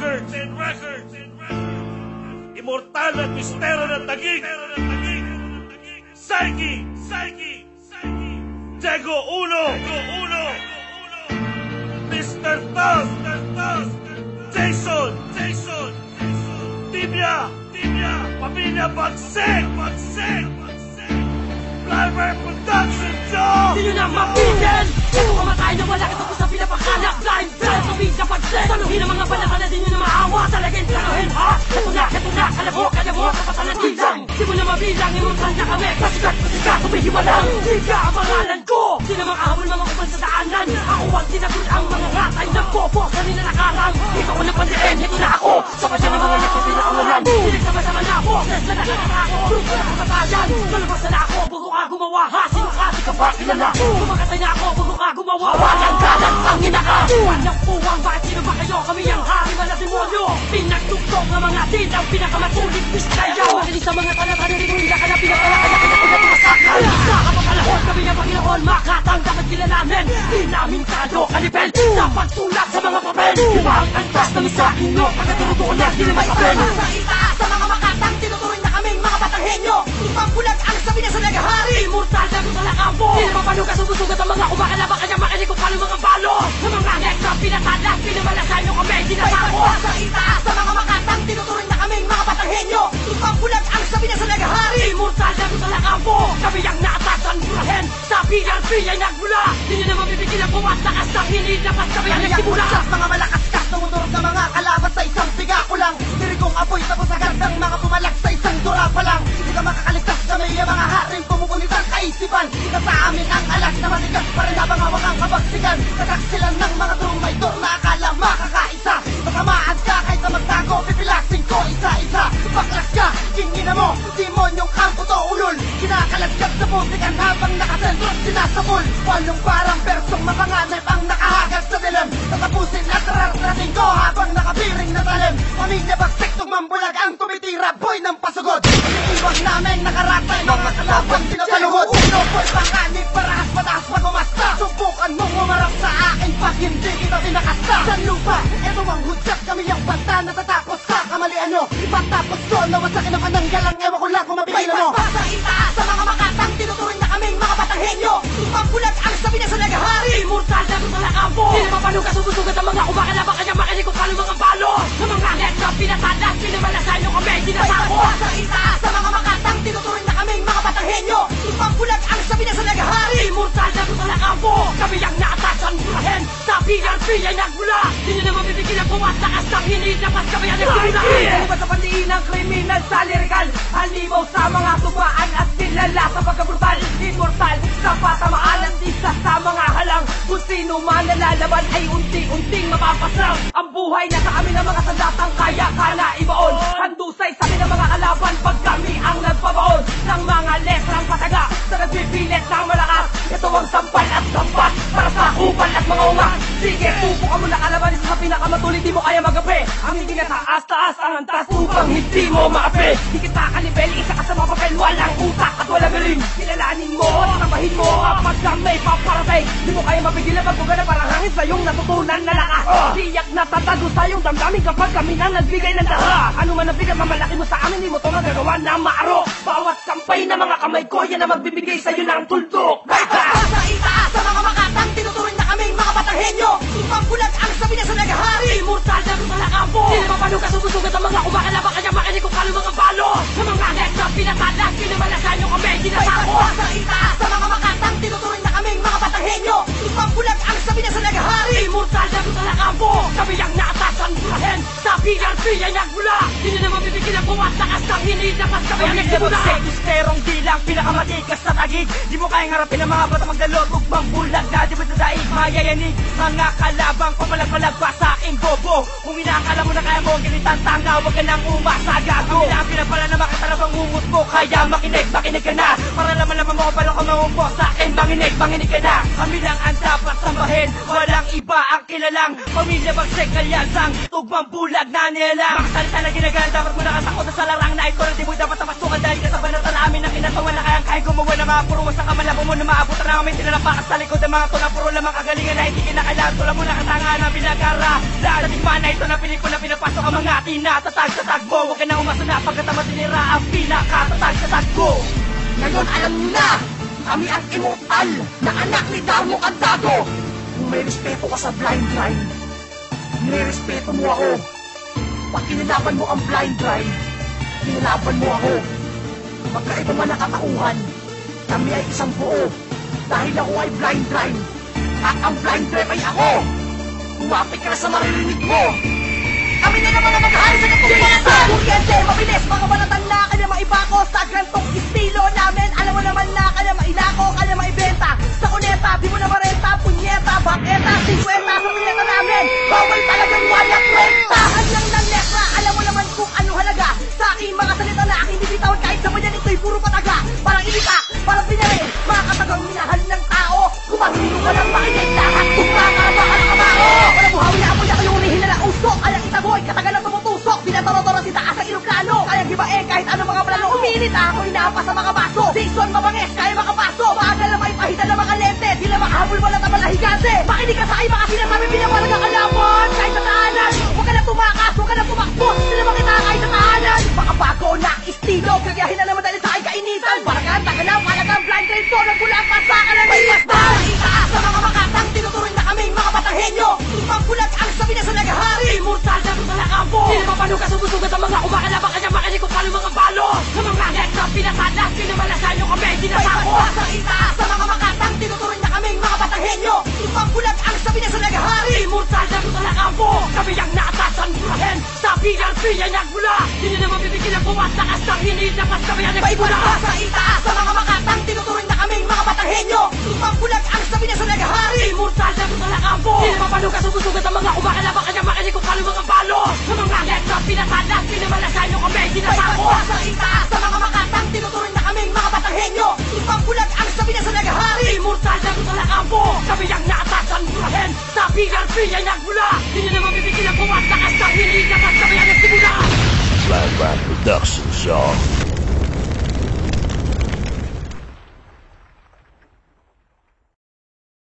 records. Immortal at mistero ng tagig. Psyche. Diego Uno. Mr. Toss. Jason. Tibia. Pamilya Bagsek. Driver Production Show! Di nyo na mapigil! Puro mamatay na wala ito sa pinapakalak. Blind bell, pamilya Bagsek. Saluhin ang mga balaka na di nyo na maawa. Talagin saluhin ha! Ito na, kalabok, kapatan ng tilang. Di mo na mabilang, imuntan na kami. Pasikat, humihiwalang. Di ka ang pangalan ko! Di na makahabol mga kupal sa daanan. Ako ang tinagul ang mga ratay na bobo sa ninanakarang. Ikaw ang napandiin, ito na ako. Sa pasya ng mga yakin pinakawalan. Pinagsama-sama na ako. Tesla na ako. Grupo na kapatayan. Malabas na ako, bago ka gumawa. Ha, sino ka? Di ka ba kilala? Kumakatay na ako, bago ka gumawa. Walang galang, tangina ka. Walang puwang, bakit sino ba kayo? Kami ang hari, wala demonyo. Pinagtugtog ng mga dilang pinakamatulit mistayo. Makinig sa mga talata na rin, hindi ka na pinakalakan. Nakapagkalahon, kami ang Panginoon. Makatanggap at kilalanin. Di namin tayo kanipel. Sa pagtulak sa mga papel. Iba ang antas na sa inyo. Pagkaturutuan na, di naman papel. Sa itaas, sa mga makatang, tinuturing na kaming mga batanghenyo. Ibang bulag ang sabi na sa nagahari. Immortal na kung sa lakampo. Di naman panugas, sususugat ang mga kumakalaba. Kaya makinig kung paano mga balo. Sa mga nekta, pinatalas, pinamalasan nyo kami. Dinasako. Sa itaas, sa mga makatang, tinuturing na kaming mga batanghenyo. Ibang bulag ang sabi na sa nagahari. Immortal na kung sa lakampo. Kami ang naatasan burahin. Sa PRP ay nagmula. Di nyo naman bibigil ang buwas. Lakas ng hinilabas kami ang nagsimula. Mga malakas ka, tumundurog na mga kalaban sa isang piga ko lang. Dirigong apoy tapos agad ng mga pumalak sa isang dura pa lang. Di ka makakaligtas kami ang mga haring pumupunit ang kaisipan. Ika sa amin ang alas na matigas pa rin habang hawak ang kabagsigan. Kataksilan ng mga trumaitor na akala makakaisa. Matamaan ka kahit na magtago, pipilasin ko isa-isa. Baklas ka, kingina mo, demonyong kampo to ulol. Kinakalagkat sa musikan habang nakasentro sinasabol. Walong parang persong mapanganib ang nakahagat sa dilim. Tatapusin at rarating ko habang nakapiring na talim. Pamilya Bagsek, tumambulag ang tumitira, boy ng pasugod. Iniiwag namin nakaratay mga kalaban sinasaluhod. Uno boy panganib, parahas mataas pagumasta. Subukan mong umarap sa akin pag hindi kita pinakasta. Sa lupa, eto ang hudyat, kami ang banta natatapos sa kamalian nyo. Ipatapos ko, nawasakin ang pananggalang, ewan ko lang kung mapigilan mo. May sa itaas, sa mga makatang, tinuturing na kaming mga batanghenyo. Ibang bulag ang sabi na sa nagahari. Immortal na kung sa lakampo. Di naman panugas, sususugat ang mga kumakalaba. Kaya makinig kung paano mga balo. Sa mga nekta, pinatalas, pinamalasan nyo kami. Dinasako. Sa itaas, sa mga makatang, tinuturing na kaming mga batanghenyo. Ibang bulag ang sabi na sa nagahari. Immortal na kung sa lakampo. Kami ang naatasan burahin. Sa PRP ay nagmula. Di nyo naman bibigil ang buwas. Lakas ng hinilabas kami ang nagsimula. Halimaw sa pandiin ng kriminal sa lirikal. Halimaw sa mga tubaan at silala sa pagkabrutal. Immortal sa patamaan at isa sa mga halang. Kung sino man nalalaban ay unti-unting mapapaslang. Ang buhay na sa amin ang mga sandatang kaya ka na ibaon. Handusay sa amin ang mga kalaban pag kami ang nagpabaon. Ng mga letrang pataga sa nagpipilit ng malakas. Ito ang sampal at sampat para sa kupal at mga umas. Sige, tubukan mo na kalaban sa pinakamatuloy. Di mo kaya magapi. Ang hindi na taas-taas ang antas upang hindi mo maapi. Di kita kanibel, isa ka sa mga papel. Walang utak at walang galing. Kilalanin mo at trabahin mo kapag ka may paparating. Di mo kaya mapigilan pagbuga na parang hangin sa iyong natutunan na lakas. Tiyak na tatago sa iyong damdamin kapag kami nang nagbigay ng daha. Ano man ang bigat mamalaki mo sa amin, di mo to magagawa na maaro. Bawat sampay na mga kamay ko, yan na magbibigay sa iyo ng tuldok. Sa itaas, sa mga makatang, tinuturing na kaming mga batanghenyo. Ibang bulag ang sabi na sa nagahari. Immortal na kung sa lakampo. Di naman panugas, sususugat ang mga kumakalaba. Kaya makinig kung paano mga balo. Sa mga nekta, pinatalas, pinamalasan nyo kami. Dinasako. Sa itaas, sa mga makatang, tinuturing na kaming mga batanghenyo. Ibang bulag ang sabi na sa nagahari. Immortal na kung sa lakampo. Kami ang naatasan burahin. Sa PRP ay nagmula. Di nyo naman bibigil ang buwas. Lakas ng hinilabas kami ang nagsimula. Gusterong bilang pinakamatigas na tagig. Di mo kayang harapin ang mga bata magdalo. Tugbang bulag na di ba sa daig mayayanig. Mga kalabang pamalag-malag pa sa aking bobo. Kung inaakala mo na kaya mo gilitan tanga, huwag ka nang umasa gago. Kami na ang pinapala na makatarap ang ungot mo. Kaya makinig ka na. Para laman-laman mo kapalo ka maumpo sa akin. Manginig ka na. Kami lang ang dapat sambahin. Walang iba ang kilalang Pamilya Bagsek kalyansang tugmang bulag na nilang. Makasalita na ginagana, dapat mo nakasakot sa larang na ikaw. Di mo dapat napasukan dahil kasabanatan namin ang kinatawan na kayang Kaya gumawa ng mga puro sa kamalabo mo na maabutan namin tinalapakas sa likod ng mga to na puro lamang kagalingan na hindi kinakailangan. Tula mo na katangaan na pinag-ara sa tikman na ito na pelikula pinapasok ang mga tinatatag-tatag mo. Huwag ka na umasa na pagkatama tinira ang pinakatatag-tatag mo. Ngayon alam niyo na, kami ang immortal na anak ni Darmo Candado. Kung may respeto ka sa blind line, nirespeto mo ako. Pag kinalaban mo ang blind line, kinalaban mo ako. Magkaiba man ang katauhan, kami ay isang buo. Dahil ako ay blind line, at ang blind line ay ako. Kumapit ka na sa maririnig mo. Kami na naman ang mag-ahari sa katumbatan. Kuryente, mabilis, mga banatan na kanya maibako. Sa gantong estilo namin, alam mo naman na kanya mailako, kanya maibenta. Sa kuneta, di mo na marenta, punyeta, baketa, 50 sa pineta namin. Bawal talagang wayak renta. Lang ng letra, alam mo naman kung ano halaga. Sa aking mga salita na aking bibitawan kahit sa banyan ito'y puro pataga. Parang ilika, parang pinari, mga katagang minahal ng tao. Kumahiro ka ng makinig lahat, kumakabahan ang kamao. Wala mo hawi na amoy na kayong rihin na usok. Kayang itaboy, katagal na tumutusok. Binatoro-toro si taas ang iluklano. Kayang gibae kahit ano mga plano. Uminit ako, inaapa sa mga baso. Jason mabangis, kaya makapaso. Maagal na maipahita ng mga lente. Di na makahabol wala na malahigante. Makinig ka sa ay mga sinasabi pinawalag ang kalapon. Kahit sa tahanan, huwag ka na tumakas, huwag ka na tumakbo. Di na makita kahit sa tahanan. Makabago na estilo, gagayahin na naman dahil sa ay kainitan. Paragan, tagalaw, palagang blind train to. Nagkulang pa sa kalamay pastan. Itaas sa mga makatang, tinuturing na kaming mga batanghenyo. Ipang bulag ang sabi na sa nagahari. Immortal na sa lakampo. Di na mapanuga sumusugat ang mga kumakalabang kanya makinig kung paano mga balo. Sa mga get na pinatadas, pinamalasan nyo kami, dinatako. Sa itaas sa mga makatang, tinuturing na kaming mga batanghenyo. Ipang bulag ang sabi na sa nagahari. Immortal na sa lakampo. Kami ang naatasan burahin. Sa PRP yan nagmula. Di na naman bibigyan ang buwas lakas ng hinilakas kami ang nagmula. Sa itaas sa mga makatang, tinuturing na kaming mga batanghenyo. Ipang bulag ang sabi na sa nagahari. Immortal na sa lakampo. Di na mapanuga sumusugat ang mga kumakalabang kanya makinig kung paano mga balo. Sa mga get na pinatadas, pinamalasan nyo kami, dinatako. Sa itaas sa mga makatang, tinuturing na kaming mga batanghenyo. Ipang bulag ang sabi na sa nagahari. Immortal na sa lakampo. Kami ang naatasan burahin. Sa PRP yan nagmula. Di na naman bibigyan ang buwas lakas ng hinilakas kami ang nagmula. Flatback Productions, y'all.